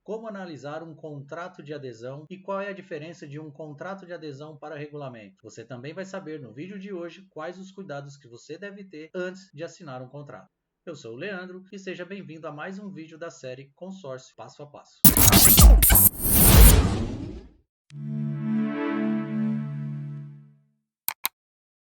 como analisar um contrato de adesão e qual é a diferença de um contrato de adesão para regulamento. Você também vai saber no vídeo de hoje quais os cuidados que você deve ter antes de assinar um contrato. Eu sou o Leandro e seja bem-vindo a mais um vídeo da série Consórcio Passo a Passo.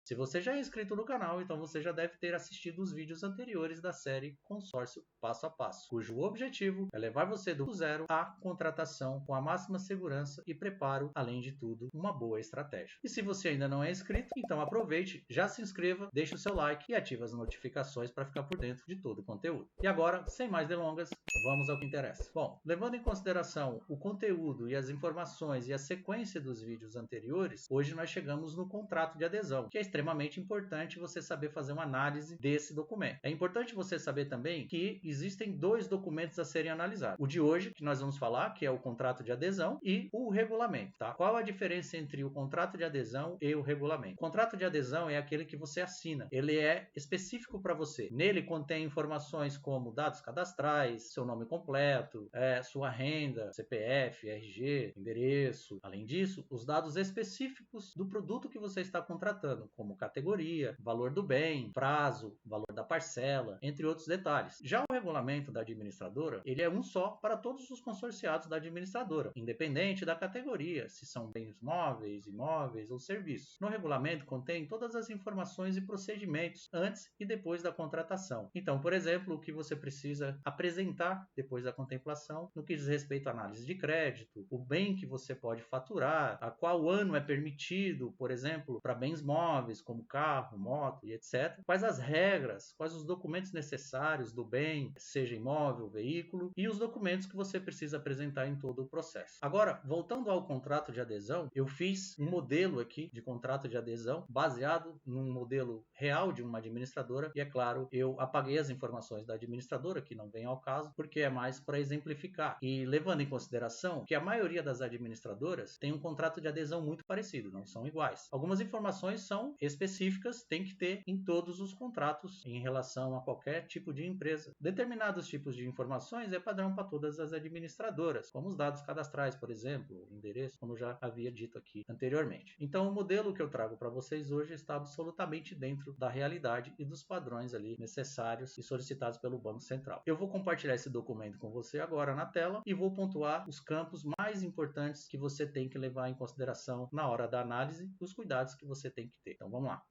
Se você já é inscrito no canal, então você já deve ter assistido os vídeos anteriores da série Consórcio Passo a Passo, cujo objetivo é levar você do zero à contratação com a máxima segurança e preparo, além de tudo, uma boa estratégia. E se você ainda não é inscrito, então aproveite, já se inscreva, deixe o seu like e ative as notificações para ficar por dentro de todo o conteúdo. E agora, sem mais delongas, vamos ao que interessa. Bom, levando em consideração o conteúdo e as informações e a sequência dos vídeos anteriores, hoje nós chegamos no contrato de adesão, que é extremamente importante você saber fazer uma análise desse documento. É importante você saber também que existem dois documentos a serem analisados. O de hoje, que nós vamos falar, que é o contrato de adesão, e o regulamento, tá? Qual a diferença entre o contrato de adesão e o regulamento? O contrato de adesão é aquele que você assina. Ele é específico para você. Nele contém informações como dados cadastrais, seu nome completo, sua renda, CPF, RG, endereço. Além disso, os dados específicos do produto que você está contratando, como categoria, valor do bem, prazo, valor da parcela, entre outros detalhes. Já o regulamento da administradora, ele é um só para todos os consorciados da administradora, independente da categoria, se são bens móveis, imóveis ou serviços. No regulamento contém todas as informações e procedimentos antes e depois da contratação. Então, por exemplo, o que você precisa apresentar depois da contemplação, no que diz respeito à análise de crédito, o bem que você pode faturar, a qual ano é permitido, por exemplo, para bens móveis, como carro, moto e etc. Quais as regras, quais os documentos necessários do bem, seja imóvel, veículo, e os documentos que você precisa apresentar em todo o processo. Agora, voltando ao contrato de adesão, eu fiz um modelo aqui de contrato de adesão baseado num modelo real de uma administradora e, é claro, eu apaguei as informações da administradora, que não vem ao caso, porque é mais para exemplificar. E levando em consideração que a maioria das administradoras tem um contrato de adesão muito parecido, não são iguais. Algumas informações são específicas, tem que ter em todos os contratos em relação a qualquer tipo de empresa. Determinados tipos de informações é padrão para todas as administradoras, como os dados cadastrais, por exemplo, o endereço, como eu já havia dito aqui anteriormente. Então, o modelo que eu trago para vocês hoje está absolutamente dentro da realidade e dos padrões ali necessários e solicitados pelo Banco Central. Eu vou compartilhar esse documento com você agora na tela e vou pontuar os campos mais importantes que você tem que levar em consideração na hora da análise e os cuidados que você tem que ter. Então, vamos lá.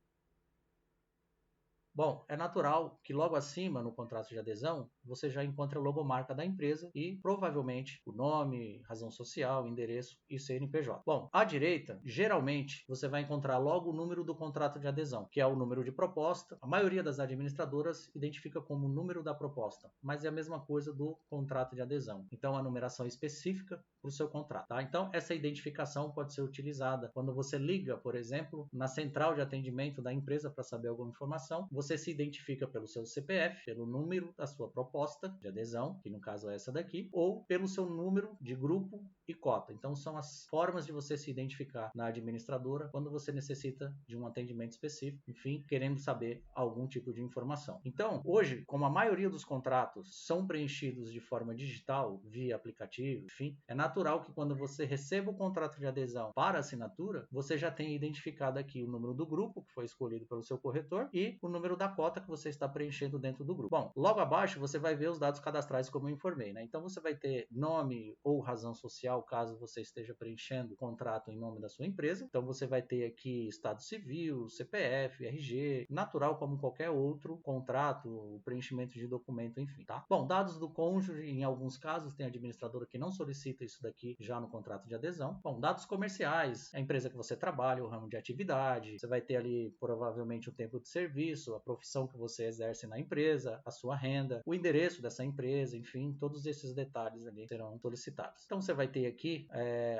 Bom, é natural que logo acima, no contrato de adesão, você já encontre a logomarca da empresa e provavelmente o nome, razão social, endereço e CNPJ. Bom, à direita, geralmente, você vai encontrar logo o número do contrato de adesão, que é o número de proposta. A maioria das administradoras identifica como o número da proposta, mas é a mesma coisa do contrato de adesão. Então, a numeração específica para o seu contrato. Tá? Então, essa identificação pode ser utilizada quando você liga, por exemplo, na central de atendimento da empresa para saber alguma informação. Você se identifica pelo seu CPF, pelo número da sua proposta de adesão, que no caso é essa daqui, ou pelo seu número de grupo e cota. Então, são as formas de você se identificar na administradora quando você necessita de um atendimento específico, enfim, querendo saber algum tipo de informação. Então, hoje, como a maioria dos contratos são preenchidos de forma digital, via aplicativo, enfim, é natural que quando você receba o contrato de adesão para assinatura, você já tenha identificado aqui o número do grupo, que foi escolhido pelo seu corretor, e o número da cota que você está preenchendo dentro do grupo. Bom, logo abaixo você vai ver os dados cadastrais, como eu informei, né? Então você vai ter nome ou razão social, caso você esteja preenchendo o contrato em nome da sua empresa. Então você vai ter aqui estado civil, CPF, RG, natural como qualquer outro contrato, o preenchimento de documento, enfim, tá? Bom, dados do cônjuge, em alguns casos tem administradora que não solicita isso daqui já no contrato de adesão. Bom, dados comerciais, a empresa que você trabalha, o ramo de atividade, você vai ter ali provavelmente o tempo de serviço, a profissão que você exerce na empresa, a sua renda, o endereço dessa empresa, enfim, todos esses detalhes ali serão solicitados. Então você vai ter aqui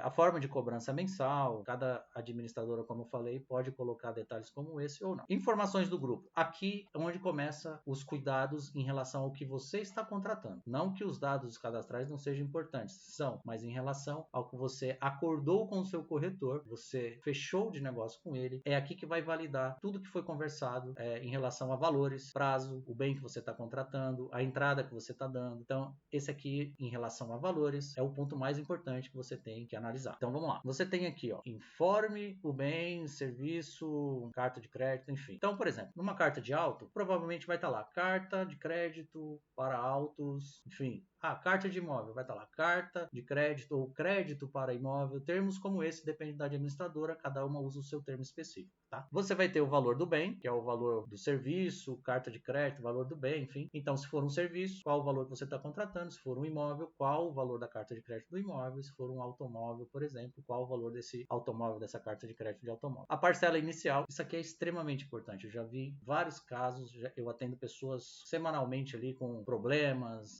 a forma de cobrança mensal, cada administradora, como eu falei, pode colocar detalhes como esse ou não. Informações do grupo. Aqui é onde começa os cuidados em relação ao que você está contratando. Não que os dados cadastrais não sejam importantes, são, mas em relação ao que você acordou com o seu corretor, você fechou de negócio com ele, é aqui que vai validar tudo que foi conversado em relação a valores, prazo, o bem que você está contratando, a entrada entrada que você está dando. Então, esse aqui, em relação a valores, é o ponto mais importante que você tem que analisar. Então, vamos lá. Você tem aqui, ó, informe o bem, serviço, carta de crédito, enfim. Então, por exemplo, numa carta de auto, provavelmente vai estar lá, carta de crédito para autos, enfim. Carta de imóvel, vai estar lá, carta de crédito ou crédito para imóvel. Termos como esse, depende da administradora, cada uma usa o seu termo específico, tá? Você vai ter o valor do bem, que é o valor do serviço, carta de crédito, valor do bem, enfim. Então, se for um serviço, qual o valor que você está contratando? Se for um imóvel, qual o valor da carta de crédito do imóvel? Se for um automóvel, por exemplo, qual o valor desse automóvel, dessa carta de crédito de automóvel? A parcela inicial, isso aqui é extremamente importante. Eu já vi vários casos, eu atendo pessoas semanalmente ali com problemas,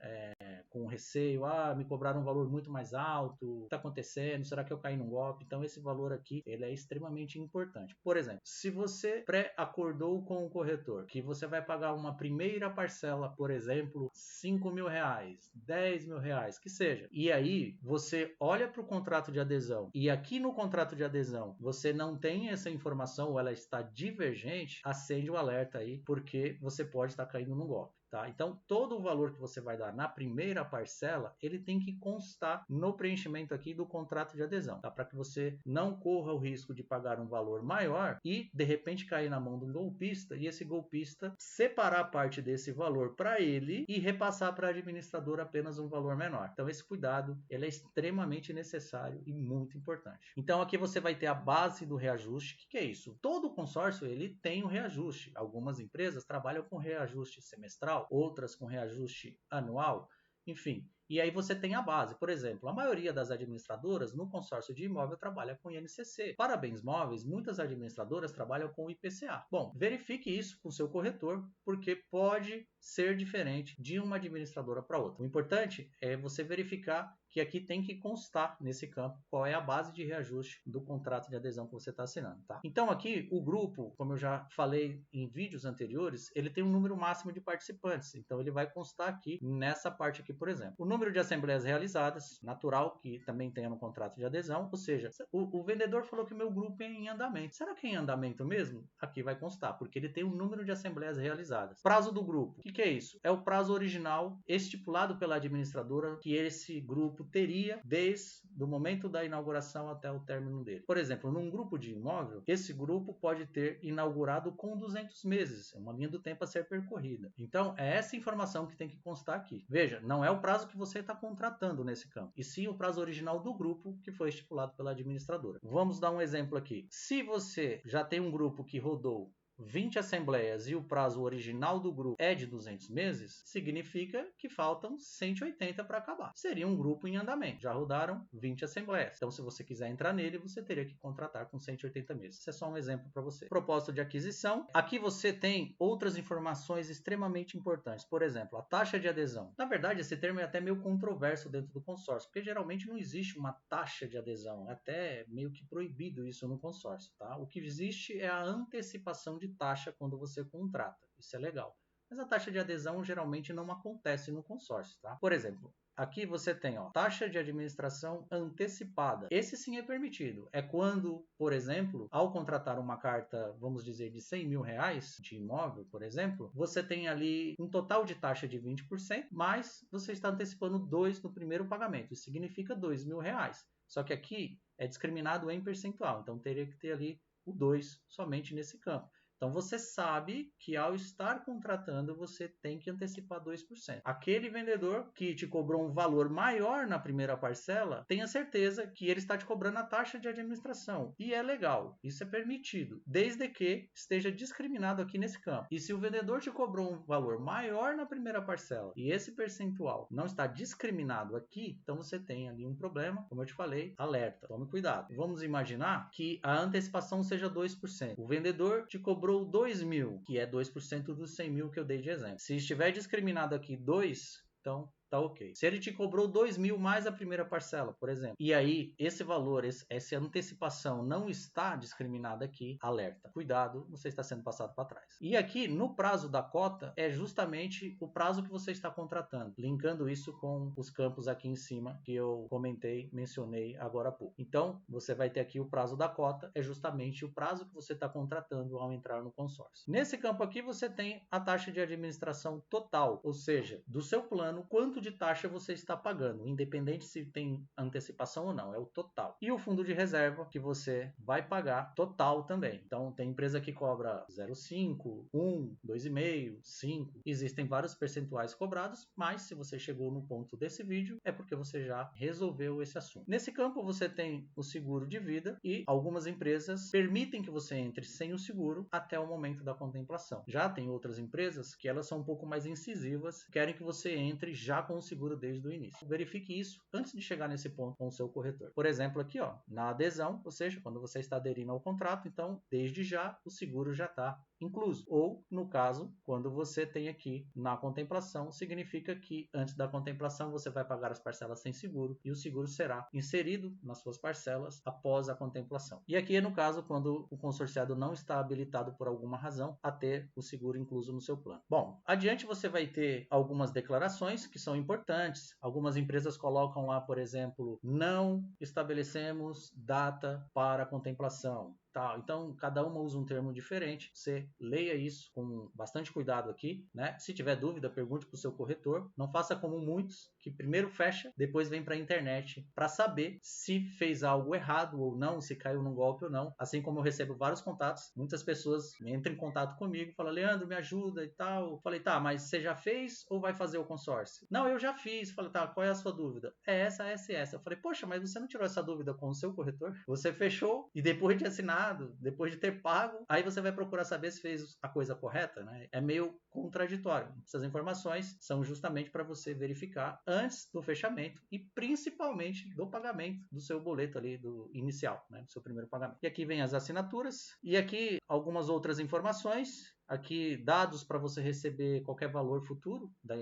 com receio, me cobraram um valor muito mais alto, o que está acontecendo, será que eu caí num golpe? Então esse valor aqui, ele é extremamente importante. Por exemplo, se você pré-acordou com o corretor que você vai pagar uma primeira parcela, por exemplo, R$5.000, R$10.000, que seja, e aí você olha para o contrato de adesão e aqui no contrato de adesão você não tem essa informação ou ela está divergente, acende o alerta aí, porque você pode estar caindo num golpe. Tá? Então, todo o valor que você vai dar na primeira parcela, ele tem que constar no preenchimento aqui do contrato de adesão, tá? Para que você não corra o risco de pagar um valor maior e, de repente, cair na mão de um golpista e esse golpista separar parte desse valor para ele e repassar para a administradora apenas um valor menor. Então, esse cuidado, ele é extremamente necessário e muito importante. Então, aqui você vai ter a base do reajuste. O que é isso? Todo consórcio, ele tem um reajuste. Algumas empresas trabalham com reajuste semestral, outras com reajuste anual, enfim. E aí você tem a base. Por exemplo, a maioria das administradoras no consórcio de imóvel trabalha com INCC. Para bens móveis, muitas administradoras trabalham com IPCA. Bom, verifique isso com o seu corretor, porque pode ser diferente de uma administradora para outra. O importante é você verificar que aqui tem que constar nesse campo qual é a base de reajuste do contrato de adesão que você está assinando, tá? Então aqui o grupo, como eu já falei em vídeos anteriores, ele tem um número máximo de participantes, então ele vai constar aqui nessa parte aqui, por exemplo. O número de assembleias realizadas, natural que também tenha no contrato de adesão, ou seja, o vendedor falou que o meu grupo é em andamento. Será que é em andamento mesmo? Aqui vai constar, porque ele tem um número de assembleias realizadas. Prazo do grupo, o que é isso? É o prazo original estipulado pela administradora que esse grupo teria desde o momento da inauguração até o término dele. Por exemplo, num grupo de imóvel, esse grupo pode ter inaugurado com 200 meses, é uma linha do tempo a ser percorrida. Então, é essa informação que tem que constar aqui. Veja, não é o prazo que você está contratando nesse campo, e sim o prazo original do grupo que foi estipulado pela administradora. Vamos dar um exemplo aqui. Se você já tem um grupo que rodou 20 assembleias e o prazo original do grupo é de 200 meses, significa que faltam 180 para acabar. Seria um grupo em andamento. Já rodaram 20 assembleias. Então, se você quiser entrar nele, você teria que contratar com 180 meses. Isso é só um exemplo para você. Propósito de aquisição. Aqui você tem outras informações extremamente importantes. Por exemplo, a taxa de adesão. Na verdade, esse termo é até meio controverso dentro do consórcio, porque geralmente não existe uma taxa de adesão. É até meio que proibido isso no consórcio, tá? O que existe é a antecipação de taxa quando você contrata. Isso é legal. Mas a taxa de adesão geralmente não acontece no consórcio, tá? Por exemplo, aqui você tem, taxa de administração antecipada. Esse sim é permitido. É quando, por exemplo, ao contratar uma carta, vamos dizer, de R$100.000 de imóvel, por exemplo, você tem ali um total de taxa de 20%, mas você está antecipando 2 no primeiro pagamento. Isso significa R$2.000. Só que aqui é discriminado em percentual, então teria que ter ali o 2 somente nesse campo. Então, você sabe que ao estar contratando, você tem que antecipar 2%. Aquele vendedor que te cobrou um valor maior na primeira parcela, tenha certeza que ele está te cobrando a taxa de administração. E é legal, isso é permitido, desde que esteja discriminado aqui nesse campo. E se o vendedor te cobrou um valor maior na primeira parcela e esse percentual não está discriminado aqui, então você tem ali um problema, como eu te falei, alerta, tome cuidado. Vamos imaginar que a antecipação seja 2%. O vendedor te cobrou 2.000, que é 2% dos 100.000 que eu dei de exemplo. Se estiver discriminado aqui 2, então tá ok. Se ele te cobrou 2.000 mais a primeira parcela, por exemplo, e aí esse valor, essa antecipação não está discriminada aqui, alerta. Cuidado, você está sendo passado para trás. E aqui, no prazo da cota, é justamente o prazo que você está contratando, linkando isso com os campos aqui em cima que eu comentei, mencionei agora há pouco. Então, você vai ter aqui o prazo da cota, é justamente o prazo que você está contratando ao entrar no consórcio. Nesse campo aqui, você tem a taxa de administração total, ou seja, do seu plano, quanto de taxa você está pagando, independente se tem antecipação ou não, é o total. E o fundo de reserva que você vai pagar total também. Então, tem empresa que cobra 0,5, 1, 2,5, 5. Existem vários percentuais cobrados, mas se você chegou no ponto desse vídeo, é porque você já resolveu esse assunto. Nesse campo, você tem o seguro de vida e algumas empresas permitem que você entre sem o seguro até o momento da contemplação. Já tem outras empresas que elas são um pouco mais incisivas, querem que você entre já com o seguro desde o início. Verifique isso antes de chegar nesse ponto com o seu corretor. Por exemplo, aqui, ó, na adesão, ou seja, quando você está aderindo ao contrato, então, desde já, o seguro já está incluso. Ou, no caso, quando você tem aqui na contemplação, significa que antes da contemplação você vai pagar as parcelas sem seguro e o seguro será inserido nas suas parcelas após a contemplação. E aqui é no caso quando o consorciado não está habilitado por alguma razão a ter o seguro incluso no seu plano. Bom, adiante você vai ter algumas declarações que são importantes. Algumas empresas colocam lá, por exemplo, não estabelecemos data para contemplação. Tá, então, cada uma usa um termo diferente. Você leia isso com bastante cuidado aqui, né? Se tiver dúvida, pergunte para o seu corretor. Não faça como muitos, que primeiro fecha, depois vem para a internet para saber se fez algo errado ou não, se caiu num golpe ou não. Assim como eu recebo vários contatos, muitas pessoas entram em contato comigo e falam, Leandro, me ajuda e tal. Eu falei, tá, mas você já fez ou vai fazer o consórcio? Não, eu já fiz. Eu falei, tá, qual é a sua dúvida? É essa, essa e essa. Eu falei, poxa, mas você não tirou essa dúvida com o seu corretor? Você fechou e depois de assinar, depois de ter pago, aí você vai procurar saber se fez a coisa correta, né? É meio contraditório. Essas informações são justamente para você verificar antes do fechamento e principalmente do pagamento do seu boleto ali do inicial, né? Do seu primeiro pagamento. E aqui vem as assinaturas e aqui algumas outras informações. Aqui, dados para você receber qualquer valor futuro da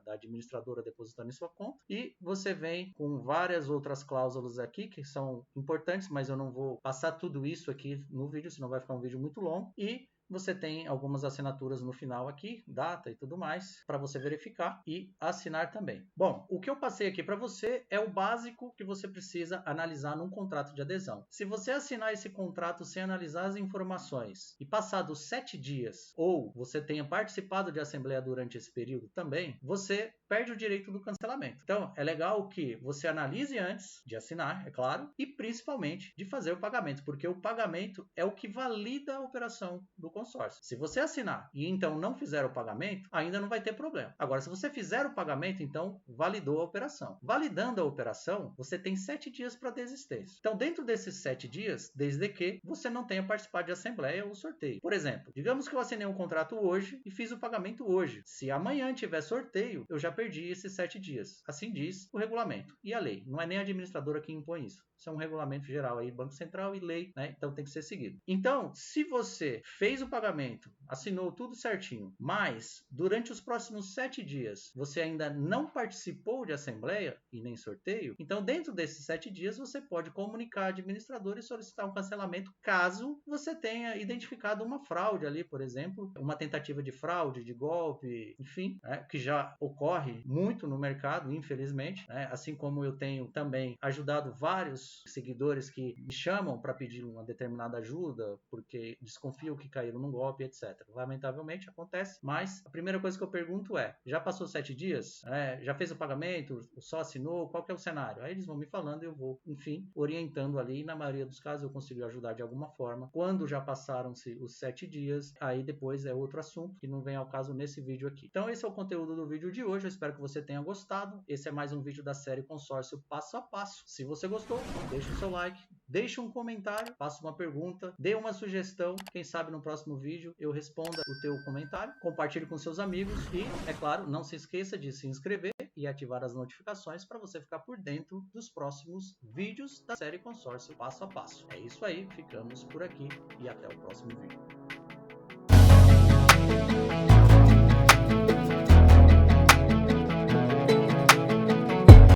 administradora depositando em sua conta. E você vem com várias outras cláusulas aqui que são importantes, mas eu não vou passar tudo isso aqui no vídeo, senão vai ficar um vídeo muito longo. E você tem algumas assinaturas no final aqui, data e tudo mais, para você verificar e assinar também. Bom, o que eu passei aqui para você é o básico que você precisa analisar num contrato de adesão. Se você assinar esse contrato sem analisar as informações e passados 7 dias, ou você tenha participado de assembleia durante esse período também, você perde o direito do cancelamento. Então, é legal que você analise antes de assinar, é claro, e principalmente de fazer o pagamento, porque o pagamento é o que valida a operação do consórcio. Se você assinar e então não fizer o pagamento, ainda não vai ter problema. Agora, se você fizer o pagamento, então validou a operação. Validando a operação, você tem 7 dias para desistência. Então, dentro desses 7 dias, desde que você não tenha participado de assembleia ou sorteio. Por exemplo, digamos que eu assinei um contrato hoje e fiz o pagamento hoje. Se amanhã tiver sorteio, eu já perdi esses 7 dias. Assim diz o regulamento e a lei. Não é nem a administradora que impõe isso. Isso é um regulamento geral aí, Banco Central e lei, né? Então tem que ser seguido. Então, se você fez o pagamento, assinou tudo certinho, mas durante os próximos 7 dias você ainda não participou de assembleia e nem sorteio, então dentro desses 7 dias você pode comunicar a administradora e solicitar um cancelamento caso você tenha identificado uma fraude ali, por exemplo, uma tentativa de fraude, de golpe, enfim, né? Que já ocorre muito no mercado, infelizmente, né? Assim como eu tenho também ajudado vários seguidores que me chamam para pedir uma determinada ajuda porque desconfiam que caíram num golpe, etc. Lamentavelmente acontece, mas a primeira coisa que eu pergunto é, já passou 7 dias? Já fez o pagamento? Só assinou? Qual que é o cenário? Aí eles vão me falando e eu vou, enfim, orientando ali, e na maioria dos casos eu consigo ajudar de alguma forma. Quando já passaram-se os 7 dias, aí depois é outro assunto que não vem ao caso nesse vídeo aqui. Então esse é o conteúdo do vídeo de hoje, eu espero que você tenha gostado. Esse é mais um vídeo da série Consórcio Passo a Passo. Se você gostou, deixe o seu like, deixe um comentário, faça uma pergunta, dê uma sugestão, quem sabe no próximo vídeo eu responda o teu comentário, compartilhe com seus amigos e, é claro, não se esqueça de se inscrever e ativar as notificações para você ficar por dentro dos próximos vídeos da série Consórcio Passo a Passo. É isso aí, ficamos por aqui e até o próximo vídeo.